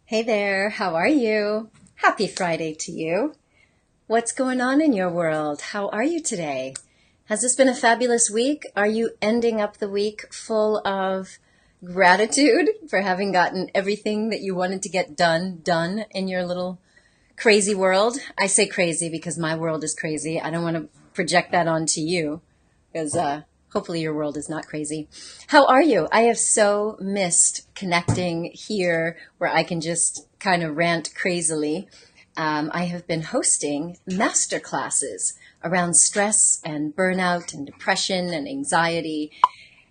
Hey there, how are you? Happy Friday to you. What's going on in your world? How are you today? Has this been a fabulous week? Are you ending up the week full of gratitude for having gotten everything that you wanted to get done in your little crazy world? I say crazy because my world is crazy. I don't want to project that onto you because hopefully your world is not crazy. How are you? I have so missed connecting here where I can just kind of rant crazily. I have been hosting masterclasses around stress and burnout and depression and anxiety,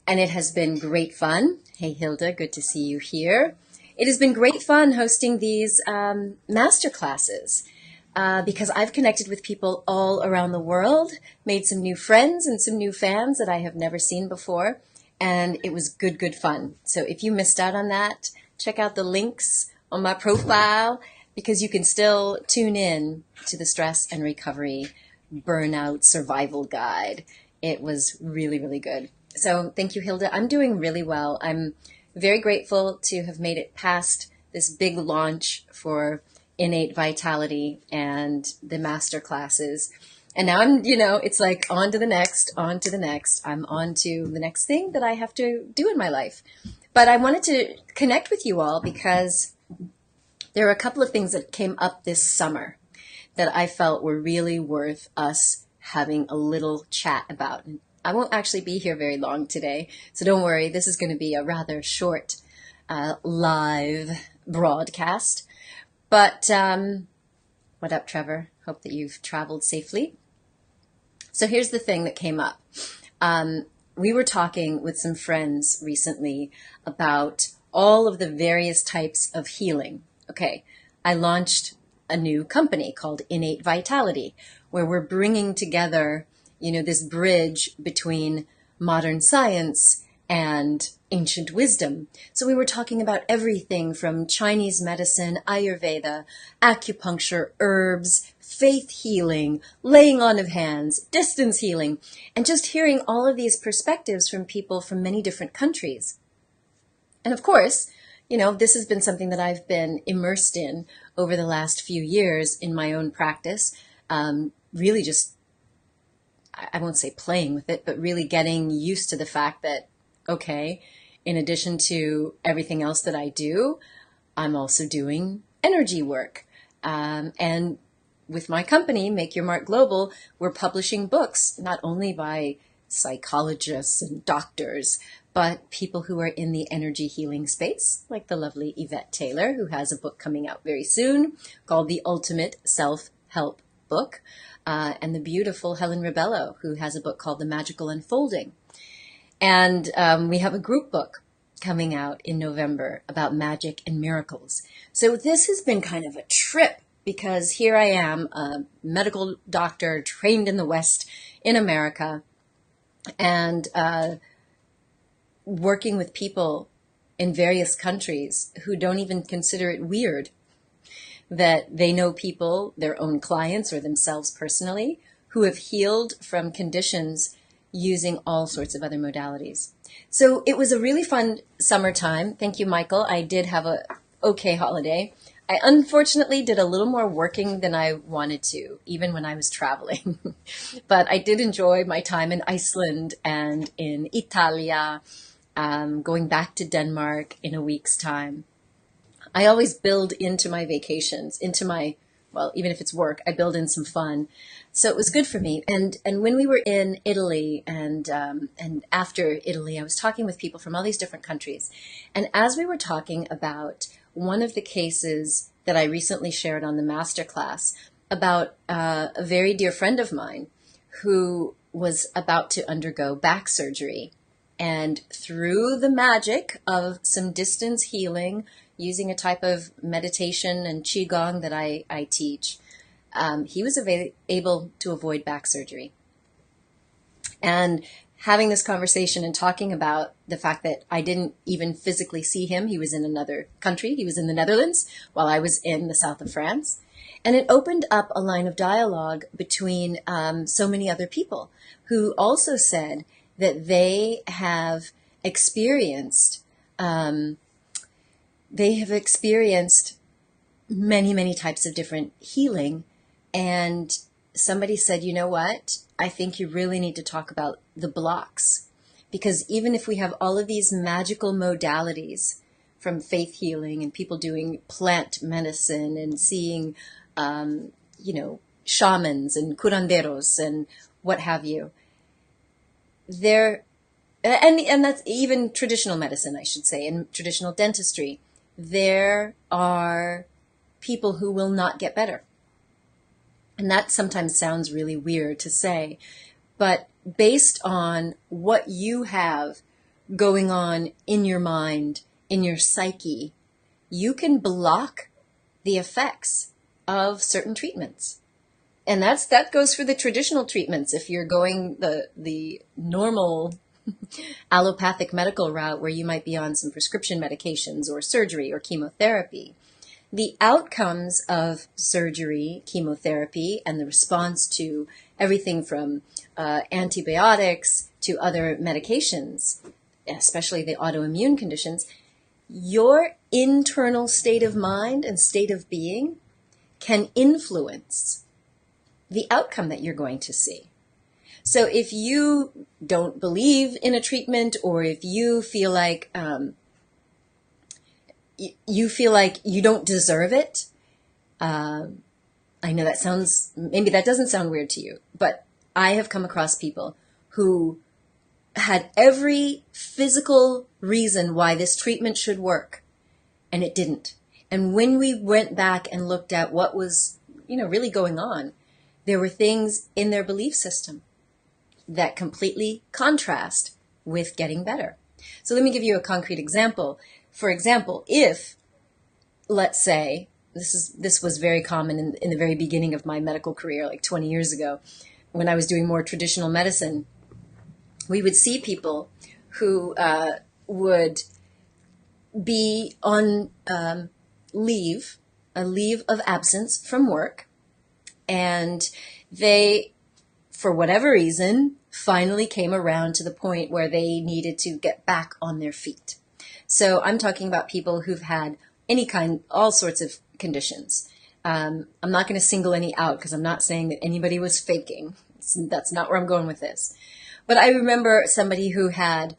and it has been great fun. Hey, Hilda, good to see you here. It has been great fun hosting these masterclasses because I've connected with people all around the world, made some new friends and some new fans that I have never seen before, and it was good fun. So if you missed out on that, check out the links on my profile because you can still tune in to the Stress and Recovery Burnout Survival Guide. It was really good. So thank you, Hilda. I'm doing really well. I'm very grateful to have made it past this big launch for Innate Vitality and the master classes. And now it's like on to the next, on to the next. I'm on to the next thing that I have to do in my life. But I wanted to connect with you all because there are a couple of things that came up this summer that I felt were really worth us having a little chat about. I won't actually be here very long today, so don't worry. This is going to be a rather short live broadcast. But what up, Trevor? Hope that you've traveled safely. So here's the thing that came up. We were talking with some friends recently about all of the various types of healing. Okay, I launched a new company called Innate Vitality, where we're bringing together, this bridge between modern science and ancient wisdom. So we were talking about everything from Chinese medicine, Ayurveda, acupuncture, herbs, faith healing, laying on of hands, distance healing, and just hearing all of these perspectives from people from many different countries. And of course, this has been something that I've been immersed in over the last few years in my own practice, really just, I won't say playing with it, but really getting used to the fact that, okay, in addition to everything else that I do, I'm also doing energy work. And with my company, Make Your Mark Global, we're publishing books, not only by psychologists and doctors, but people who are in the energy healing space, like the lovely Yvette Taylor, who has a book coming out very soon called The Ultimate Self-Help Book, and the beautiful Helen Rebello, who has a book called The Magical Unfolding. And we have a group book coming out in November about magic and miracles. So this has been kind of a trip because here I am, a medical doctor trained in the West in America, and working with people in various countries who don't even consider it weird that they know people, their own clients or themselves personally, who have healed from conditions using all sorts of other modalities. So it was a really fun summertime. Thank you, Michael. I did have a okay holiday. I unfortunately did a little more working than I wanted to, even when I was traveling. But I did enjoy my time in Iceland and in Italia, going back to Denmark in a week's time. I always build into my vacations, even if it's work, I build in some fun. So it was good for me. And when we were in Italy and after Italy, I was talking with people from all these different countries. And as we were talking about one of the cases that I recently shared on the Masterclass about a very dear friend of mine who was about to undergo back surgery. And through the magic of some distance healing, using a type of meditation and qigong that I teach, he was able to avoid back surgery. And having this conversation and talking about the fact that I didn't even physically see him. He was in another country. He was in the Netherlands while I was in the south of France. And it opened up a line of dialogue between so many other people who also said that they have experienced many, many types of different healing. And somebody said, you know what? I think you really need to talk about the blocks. Because even if we have all of these magical modalities from faith healing and people doing plant medicine and seeing, shamans and curanderos and what have you, and that's even traditional medicine, I should say, and traditional dentistry, there are people who will not get better. And that sometimes sounds really weird to say, but based on what you have going on in your mind, in your psyche, you can block the effects of certain treatments. And that goes for the traditional treatments. If you're going the normal allopathic medical route where you might be on some prescription medications or surgery or chemotherapy, the outcomes of surgery, chemotherapy, and the response to everything from antibiotics to other medications, especially the autoimmune conditions, your internal state of mind and state of being can influence the outcome that you're going to see. So if you don't believe in a treatment, or if you feel like you don't deserve it, I know maybe that doesn't sound weird to you, but I have come across people who had every physical reason why this treatment should work, and it didn't. And when we went back and looked at what was, really going on, there were things in their belief system that completely contrast with getting better. So let me give you a concrete example. For example, if, let's say, this was very common in the very beginning of my medical career, like 20 years ago, when I was doing more traditional medicine, we would see people who would be on a leave of absence from work, and they, for whatever reason, finally came around to the point where they needed to get back on their feet. So I'm talking about people who've had all sorts of conditions. I'm not going to single any out because I'm not saying that anybody was faking. That's not where I'm going with this. But I remember somebody who had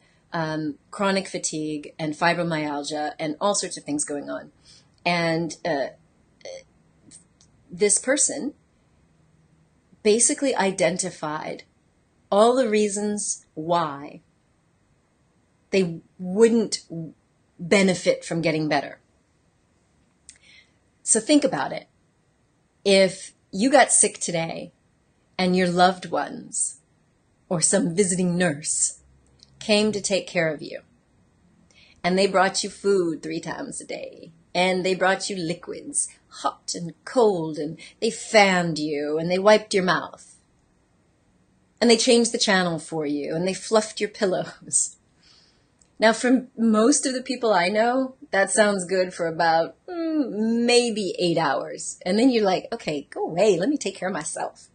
chronic fatigue and fibromyalgia and all sorts of things going on. And this person basically identified all the reasons why they wouldn't benefit from getting better. So think about it. If you got sick today and your loved ones or some visiting nurse came to take care of you, and they brought you food 3 times a day, and they brought you liquids, hot and cold, and they fanned you, and they wiped your mouth, and they changed the channel for you, and they fluffed your pillows. Now, for most of the people I know, that sounds good for about maybe 8 hours. And then you're like, okay, go away, let me take care of myself.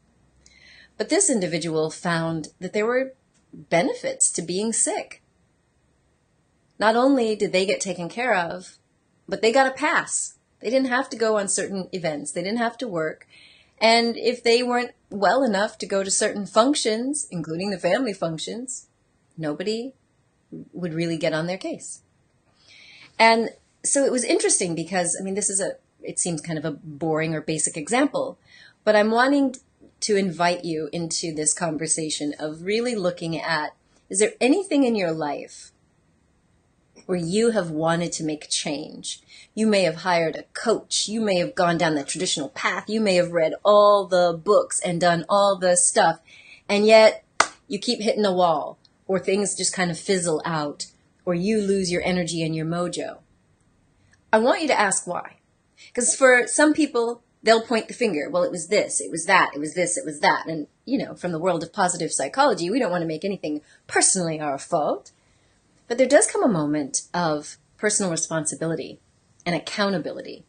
But this individual found that there were benefits to being sick. Not only did they get taken care of, but they got a pass. They didn't have to go on certain events. They didn't have to work. And if they weren't well enough to go to certain functions, including the family functions, nobody would really get on their case. And so it was interesting because, it seems kind of a boring or basic example, but I'm wanting to invite you into this conversation of really looking at, is there anything in your life where you have wanted to make change? You may have hired a coach. You may have gone down the traditional path. You may have read all the books and done all the stuff, and yet you keep hitting a wall, or things just kind of fizzle out, or you lose your energy and your mojo. I want you to ask why. Because for some people, they'll point the finger. Well, it was this, it was that, it was this, it was that. And, from the world of positive psychology, we don't want to make anything personally our fault. But there does come a moment of personal responsibility and accountability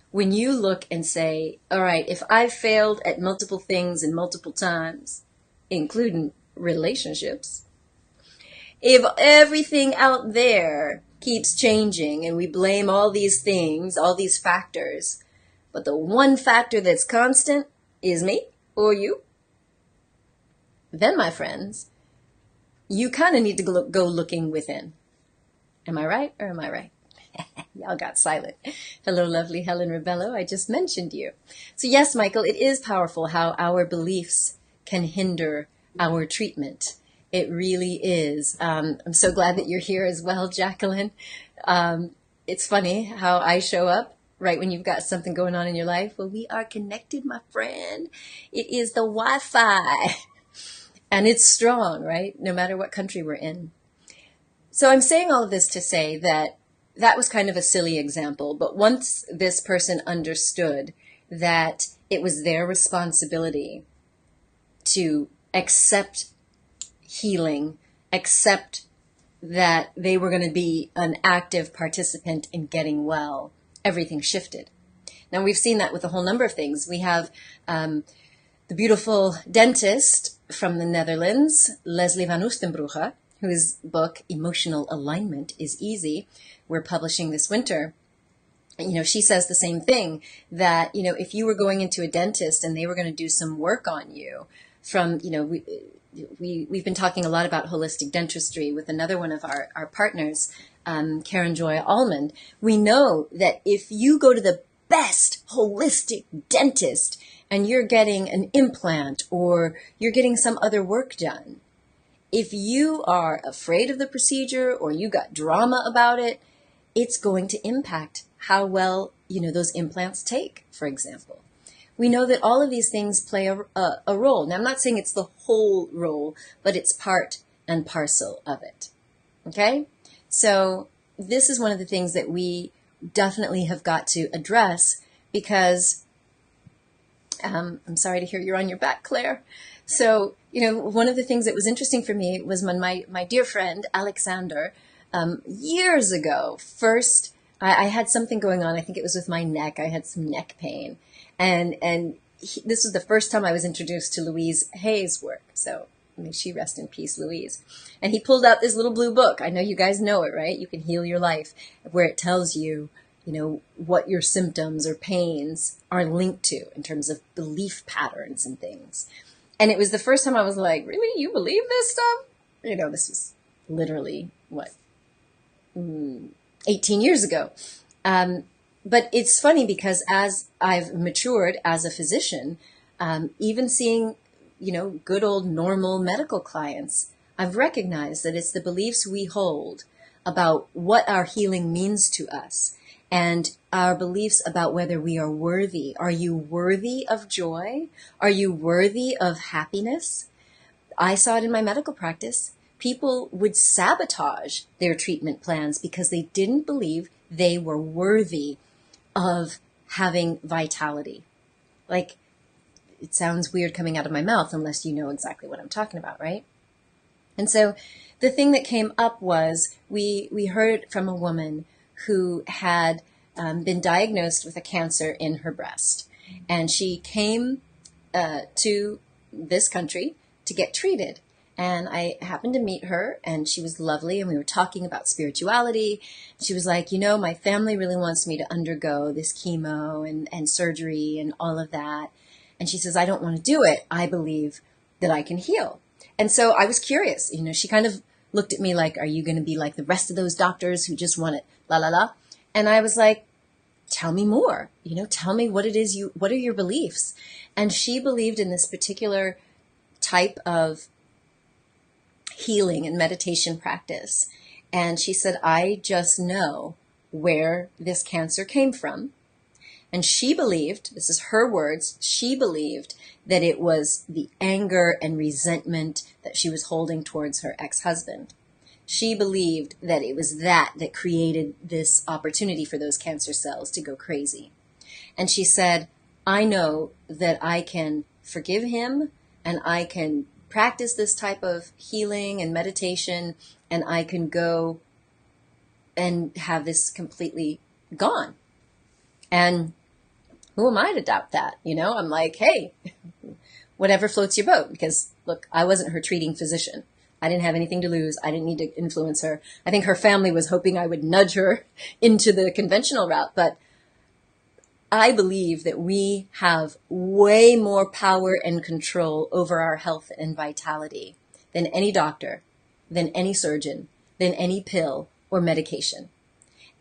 when you look and say, all right, if I've failed at multiple things and multiple times, including relationships, if everything out there keeps changing and we blame all these things, all these factors, but the one factor that's constant is me or you, then, my friends, you kind of need to go looking within. Am I right or am I right? Y'all got silent. Hello, lovely Helen Rebello. I just mentioned you. So yes, Michael, it is powerful how our beliefs can hinder our treatment. It really is. I'm so glad that you're here as well, Jacqueline. It's funny how I show up right when you've got something going on in your life. Well, we are connected, my friend. It is the Wi-Fi. And it's strong, right? No matter what country we're in. So I'm saying all of this to say that that was kind of a silly example. But once this person understood that it was their responsibility to accept healing, accept that they were going to be an active participant in getting well, everything shifted. Now, we've seen that with a whole number of things. We have the beautiful dentist from the Netherlands, Leslie van Oostenbrugge, whose book, Emotional Alignment is Easy, we're publishing this winter. You know, she says the same thing, that, you know, if you were going into a dentist and they were going to do some work on you from, you know, we've been talking a lot about holistic dentistry with another one of our partners, Karen Joy Almond. We know that if you go to the best holistic dentist and you're getting an implant or you're getting some other work done, if you are afraid of the procedure or you got drama about it, it's going to impact how well, you know, those implants take, for example. We know that all of these things play a role. Now, I'm not saying it's the whole role, but it's part and parcel of it. Okay? So this is one of the things that we definitely have got to address, because I'm sorry to hear you're on your back, Claire. So, you know, one of the things that was interesting for me was when my dear friend, Alexander, years ago, first, I had something going on. I think it was with my neck. I had some neck pain. And this was the first time I was introduced to Louise Hay's work. So may she rest in peace, Louise. And he pulled out this little blue book. I know you guys know it, right? You Can Heal Your Life, where it tells you, you know, what your symptoms or pains are linked to in terms of belief patterns and things. And it was the first time I was like, really? You believe this stuff? You know, this was literally, 18 years ago. But it's funny because as I've matured as a physician, even seeing, you know, good old normal medical clients, I've recognized that it's the beliefs we hold about what our healing means to us and our beliefs about whether we are worthy. Are you worthy of joy? Are you worthy of happiness? I saw it in my medical practice. People would sabotage their treatment plans because they didn't believe they were worthy of having vitality. Like, it sounds weird coming out of my mouth unless you know exactly what I'm talking about, right? And so the thing that came up was we heard from a woman who had been diagnosed with a cancer in her breast. And she came to this country to get treated. And I happened to meet her, and she was lovely, and we were talking about spirituality. She was like, you know, my family really wants me to undergo this chemo and surgery and all of that. And she says, I don't want to do it. I believe that I can heal. And so I was curious. You know, she kind of looked at me like, are you going to be like the rest of those doctors who just want it, la, la, la? And I was like, tell me more. You know, tell me what it is what are your beliefs? And she believed in this particular type of healing and meditation practice. And she said, I just know where this cancer came from. And she believed, this is her words, she believed that it was the anger and resentment that she was holding towards her ex-husband. She believed that it was that created this opportunity for those cancer cells to go crazy. And she said, I know that I can forgive him and I can practice this type of healing and meditation, and I can go and have this completely gone. And who am I to doubt that? You know, I'm like, hey, whatever floats your boat. Because look, I wasn't her treating physician. I didn't have anything to lose. I didn't need to influence her. I think her family was hoping I would nudge her into the conventional route. But I believe that we have way more power and control over our health and vitality than any doctor, than any surgeon, than any pill or medication.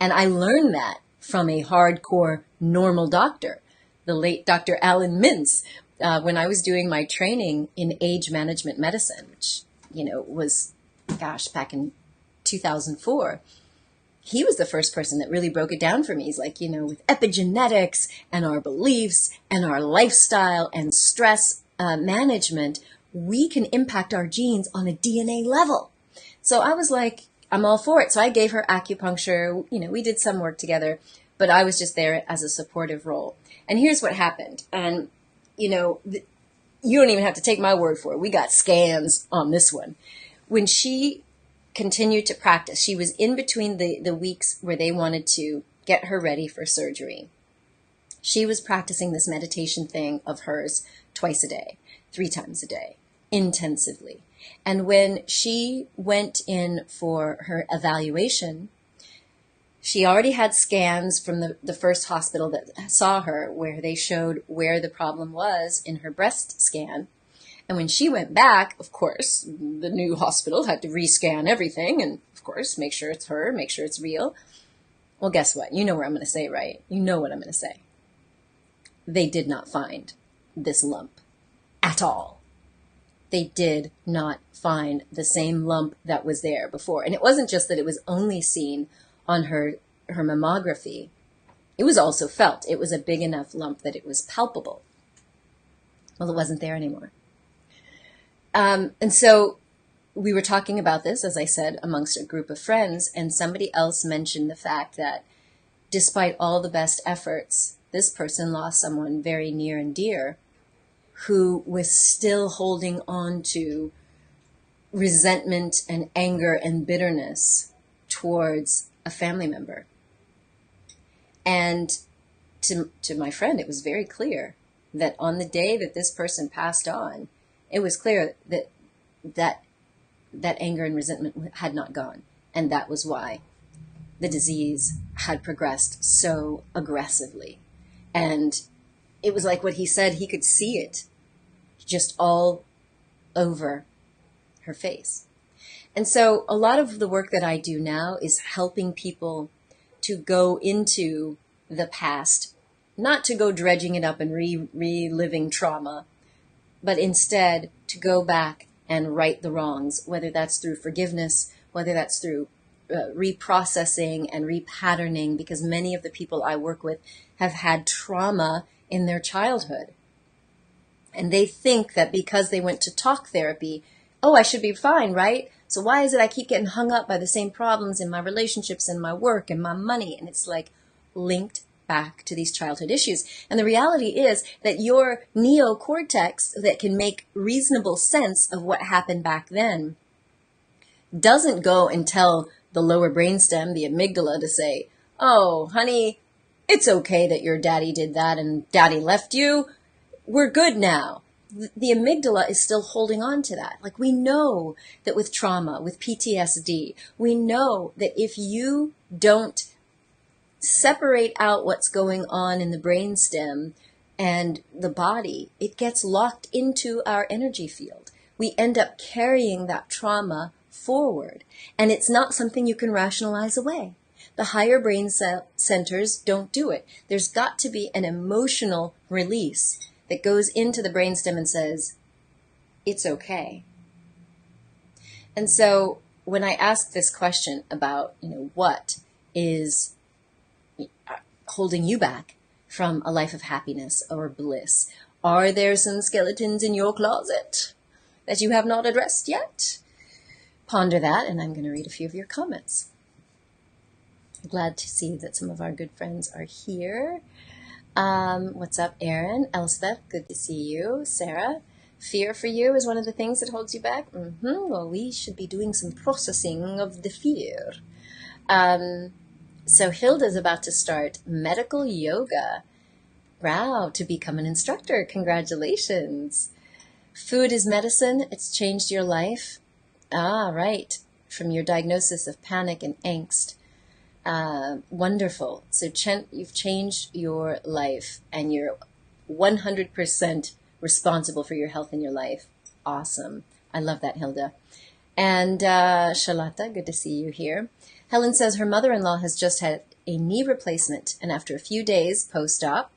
And I learned that from a hardcore normal doctor, the late Dr. Alan Mintz, when I was doing my training in age management medicine, which, was, back in 2004. He was the first person that really broke it down for me. He's like, with epigenetics and our beliefs and our lifestyle and stress management, we can impact our genes on a DNA level. So I was like, I'm all for it. So I gave her acupuncture. We did some work together, but I was just there as a supportive role. And here's what happened. And, you don't even have to take my word for it. We got scans on this one. When she continued to practice, she was in between the weeks where they wanted to get her ready for surgery. She was practicing this meditation thing of hers twice a day, 3 times a day, intensively. And when she went in for her evaluation, she already had scans from the first hospital that saw her where they showed where the problem was in her breast scan. And when she went back, of course, the new hospital had to rescan everything and, of course, make sure it's her, make sure it's real. Well, guess what? You know what I'm going to say, right? You know what I'm going to say. They did not find this lump at all. They did not find the same lump that was there before. And it wasn't just that it was only seen on her mammography. It was also felt. It was a big enough lump that it was palpable. Well, it wasn't there anymore. And so we were talking about this, as I said, amongst a group of friends, and somebody else mentioned the fact that despite all the best efforts, this person lost someone very near and dear who was still holding on to resentment and anger and bitterness towards a family member. And to my friend, it was very clear that on the day that this person passed on, it was clear that anger and resentment had not gone. And that was why the disease had progressed so aggressively. And it was like what he said, he could see it just all over her face. And so a lot of the work that I do now is helping people to go into the past, not to go dredging it up and reliving trauma, but instead to go back and right the wrongs, whether that's through forgiveness, whether that's through reprocessing and repatterning, because many of the people I work with have had trauma in their childhood. And they think that because they went to talk therapy, oh, I should be fine, right? So why is it I keep getting hung up by the same problems in my relationships and my work and my money? And it's like linked back to these childhood issues. And the reality is that your neocortex that can make reasonable sense of what happened back then doesn't go and tell the lower brainstem, the amygdala, to say, oh, honey, it's okay that your daddy did that and daddy left you. We're good now. The amygdala is still holding on to that. Like, we know that with trauma, with PTSD, we know that if you don't separate out what's going on in the brainstem and the body, it gets locked into our energy field. We end up carrying that trauma forward, and it's not something you can rationalize away. The higher brain centers don't do it. There's got to be an emotional release that goes into the brainstem and says, it's okay. And so when I ask this question about, what is holding you back from a life of happiness or bliss, are there some skeletons in your closet that you have not addressed yet? Ponder that, and I'm going to read a few of your comments. I'm glad to see that some of our good friends are here. What's up, Erin? Elspeth, good to see you. Sarah, fear for you is one of the things that holds you back? Well, we should be doing some processing of the fear. So Hilda's about to start medical yoga. Wow, to become an instructor. Congratulations. Food is medicine. It's changed your life. Ah, right. From your diagnosis of panic and angst. Wonderful. So you've changed your life and you're 100% responsible for your health in your life. Awesome. I love that, Hilda. And Charlotta, good to see you here. Helen says her mother-in-law has just had a knee replacement, and after a few days post-op,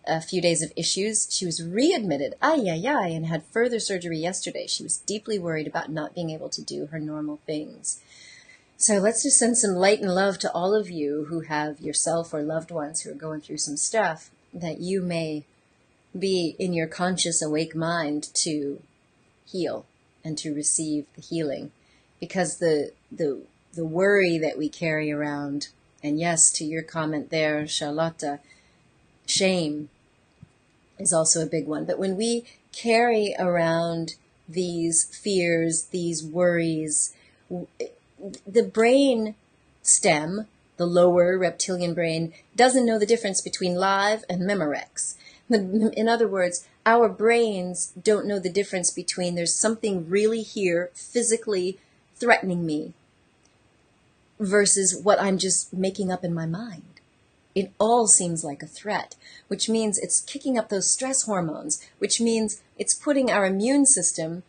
a few days of issues, she was readmitted, and had further surgery yesterday. She was deeply worried about not being able to do her normal things. So let's just send some light and love to all of you who have yourself or loved ones who are going through some stuff, that you may be in your conscious, awake mind to heal and to receive the healing. Because the worry that we carry around, and yes, to your comment there, Charlotta, shame is also a big one. But when we carry around these fears, these worries, the brain stem, the lower reptilian brain, doesn't know the difference between live and memorex. In other words, our brains don't know the difference between there's something really here physically threatening me versus what I'm just making up in my mind. It all seems like a threat, which means it's kicking up those stress hormones, which means it's putting our immune system,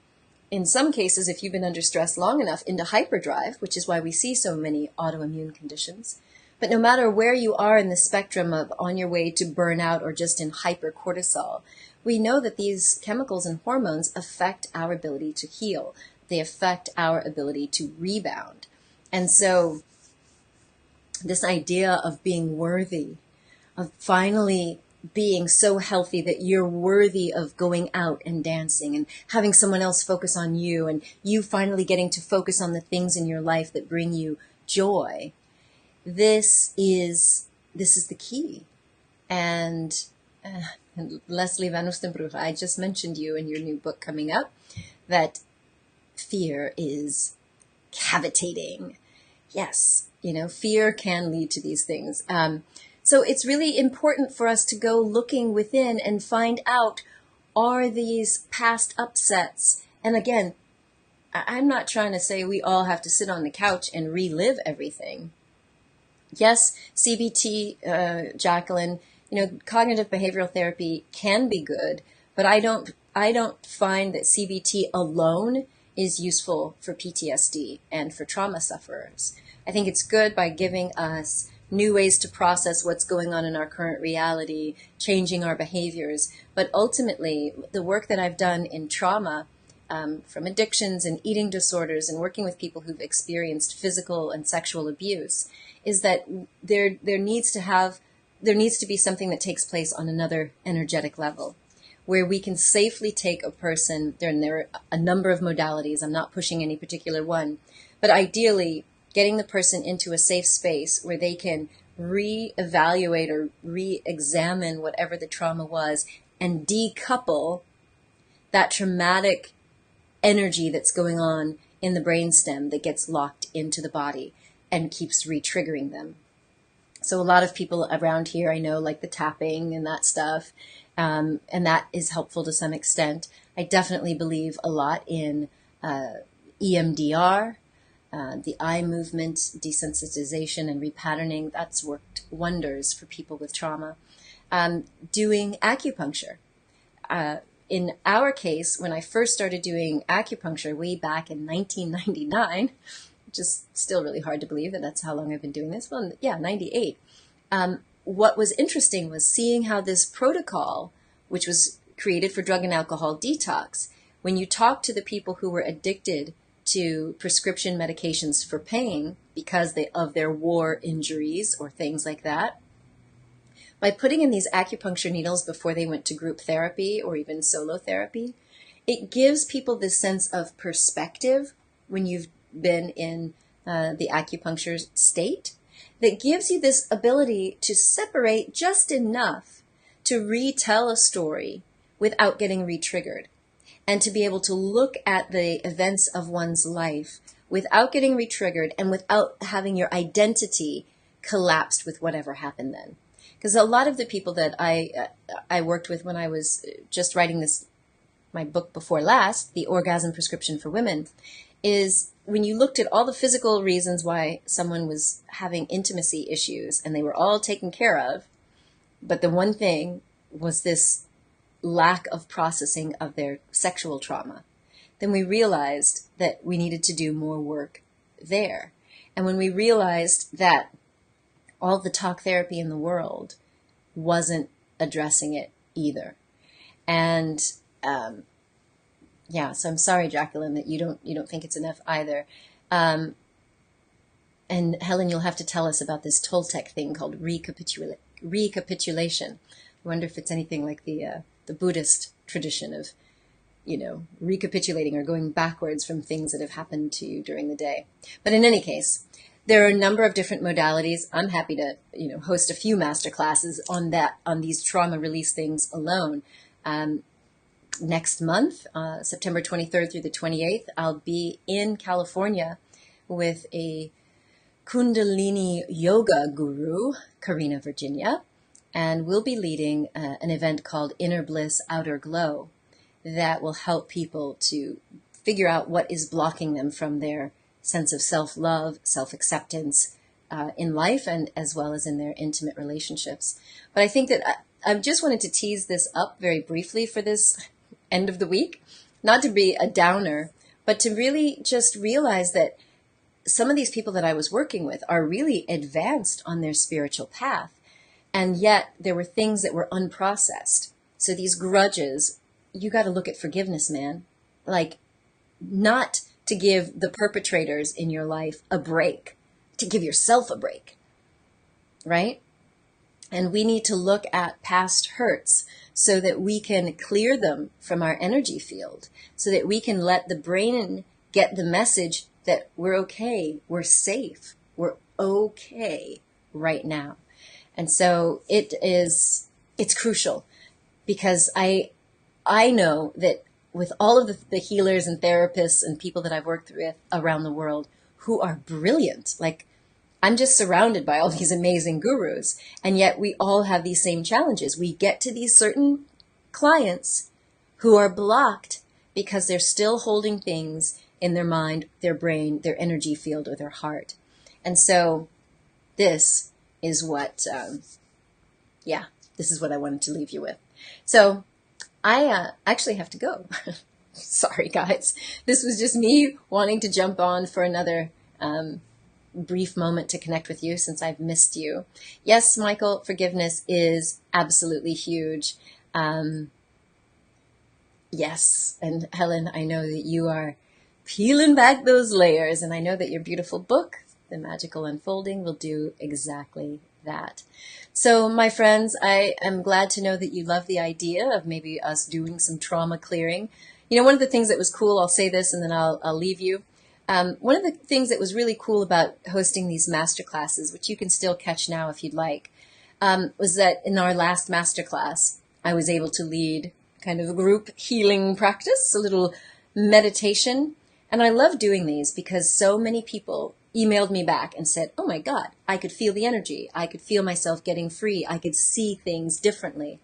in some cases, if you've been under stress long enough, into hyperdrive, which is why we see so many autoimmune conditions. But no matter where you are in the spectrum of on your way to burnout or just in hypercortisol, we know that these chemicals and hormones affect our ability to heal. They affect our ability to rebound. And so this idea of being worthy, of finally being so healthy that you're worthy of going out and dancing and having someone else focus on you, and you finally getting to focus on the things in your life that bring you joy. This is the key. And Leslie Van Oostenbrugge, I just mentioned you in your new book coming up, that fear is cavitating. Yes, fear can lead to these things. So it's really important for us to go looking within and find out, are these past upsets? And again, I'm not trying to say we all have to sit on the couch and relive everything. Yes, CBT, Jacqueline, cognitive behavioral therapy can be good, but I don't find that CBT alone is useful for PTSD and for trauma sufferers. I think it's good by giving us new ways to process what's going on in our current reality, changing our behaviors. But ultimately, the work that I've done in trauma, from addictions and eating disorders and working with people who've experienced physical and sexual abuse, is that there needs to be something that takes place on another energetic level, where we can safely take a person, there are a number of modalities, I'm not pushing any particular one, but ideally getting the person into a safe space where they can re-evaluate or re-examine whatever the trauma was and decouple that traumatic energy that's going on in the brainstem that gets locked into the body and keeps re-triggering them. So a lot of people around here, I know, like the tapping and that stuff, and that is helpful to some extent. I definitely believe a lot in EMDR, the eye movement, desensitization and repatterning. That's worked wonders for people with trauma. Doing acupuncture. In our case, when I first started doing acupuncture way back in 1999, which is still really hard to believe that that's how long I've been doing this. Well, yeah, 98. What was interesting was seeing how this protocol, which was created for drug and alcohol detox, when you talk to the people who were addicted to prescription medications for pain because of their war injuries or things like that, by putting in these acupuncture needles before they went to group therapy or even solo therapy, it gives people this sense of perspective when you've been in the acupuncture state, that gives you this ability to separate just enough to retell a story without getting re-triggered, and to be able to look at the events of one's life without getting re-triggered and without having your identity collapsed with whatever happened then. Because a lot of the people that I worked with when I was just writing my book before last, The Orgasm Prescription for Women, is when you looked at all the physical reasons why someone was having intimacy issues and they were all taken care of, but the one thing was this lack of processing of their sexual trauma, then we realized that we needed to do more work there. And when we realized that all the talk therapy in the world wasn't addressing it either. And yeah, so I'm sorry, Jacqueline, that you don't think it's enough either. And Helen, you'll have to tell us about this Toltec thing called recapitulation. I wonder if it's anything like the Buddhist tradition of, recapitulating or going backwards from things that have happened to you during the day. But in any case, there are a number of different modalities. I'm happy to, host a few masterclasses on these trauma release things alone. Next month, September 23rd through the 28th, I'll be in California with a Kundalini yoga guru, Karena, Virginia, and we'll be leading an event called Inner Bliss, Outer Glow that will help people to figure out what is blocking them from their sense of self-love, self-acceptance in life, and as well as in their intimate relationships. But I think that I just wanted to tease this up very briefly for this end of the week, not to be a downer, but to really just realize that some of these people that I was working with are really advanced on their spiritual path, and yet there were things that were unprocessed. So these grudges, you got to look at forgiveness, man. Like, not to give the perpetrators in your life a break, to give yourself a break, right? And we need to look at past hurts so that we can clear them from our energy field, so that we can let the brain get the message that we're okay, we're safe, we're okay right now. And so it's crucial, because I know that with all of the healers and therapists and people that I've worked with around the world who are brilliant, like, I'm just surrounded by all these amazing gurus, and yet we all have these same challenges. We get to these certain clients who are blocked because they're still holding things in their mind, their brain, their energy field, or their heart. And so this is what, this is what I wanted to leave you with. So I actually have to go. Sorry, guys. This was just me wanting to jump on for another brief moment to connect with you since I've missed you. Yes, Michael, forgiveness is absolutely huge. Yes, and Helen, I know that you are peeling back those layers, and I know that your beautiful book, The Magical Unfolding, will do exactly that. So, my friends, I am glad to know that you love the idea of maybe us doing some trauma clearing. One of the things that was cool, I'll say this and then I'll leave you. One of the things that was really cool about hosting these masterclasses, which you can still catch now if you'd like, was that in our last masterclass, I was able to lead kind of a group healing practice, a little meditation. And I love doing these because so many people emailed me back and said, oh my God, I could feel the energy. I could feel myself getting free. I could see things differently.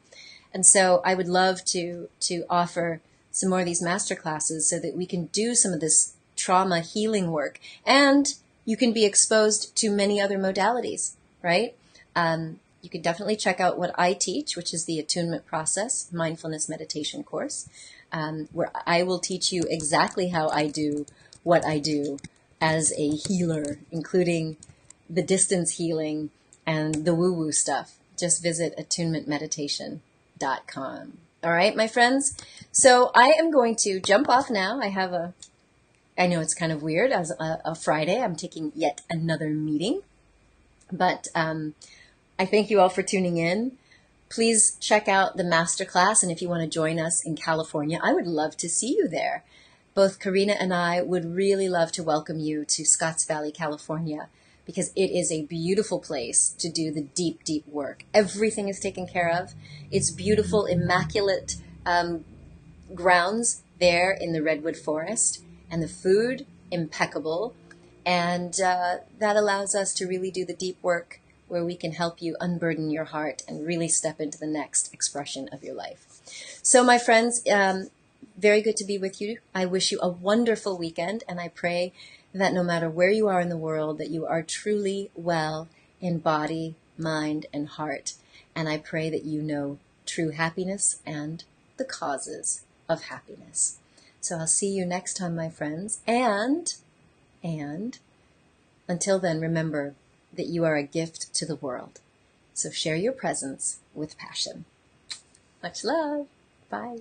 And so I would love to offer some more of these masterclasses so that we can do some of this trauma healing work, and you can be exposed to many other modalities, right? You can definitely check out what I teach, which is the attunement process mindfulness meditation course, where I will teach you exactly how I do what I do as a healer, including the distance healing and the woo-woo stuff. Just visit attunementmeditation.com. All right, my friends. So I am going to jump off now. I know it's kind of weird as a Friday. I'm taking yet another meeting, but I thank you all for tuning in. Please check out the masterclass, and if you want to join us in California, I would love to see you there. Both Karena and I would really love to welcome you to Scotts Valley, California, because it is a beautiful place to do the deep, deep work. Everything is taken care of. It's beautiful, immaculate grounds there in the Redwood Forest, and the food, impeccable. And that allows us to really do the deep work where we can help you unburden your heart and really step into the next expression of your life. So, my friends, very good to be with you. I wish you a wonderful weekend, and I pray that no matter where you are in the world, that you are truly well in body, mind, and heart. And I pray that you know true happiness and the causes of happiness. So I'll see you next time, my friends. And until then, remember that you are a gift to the world. So share your presence with passion. Much love. Bye.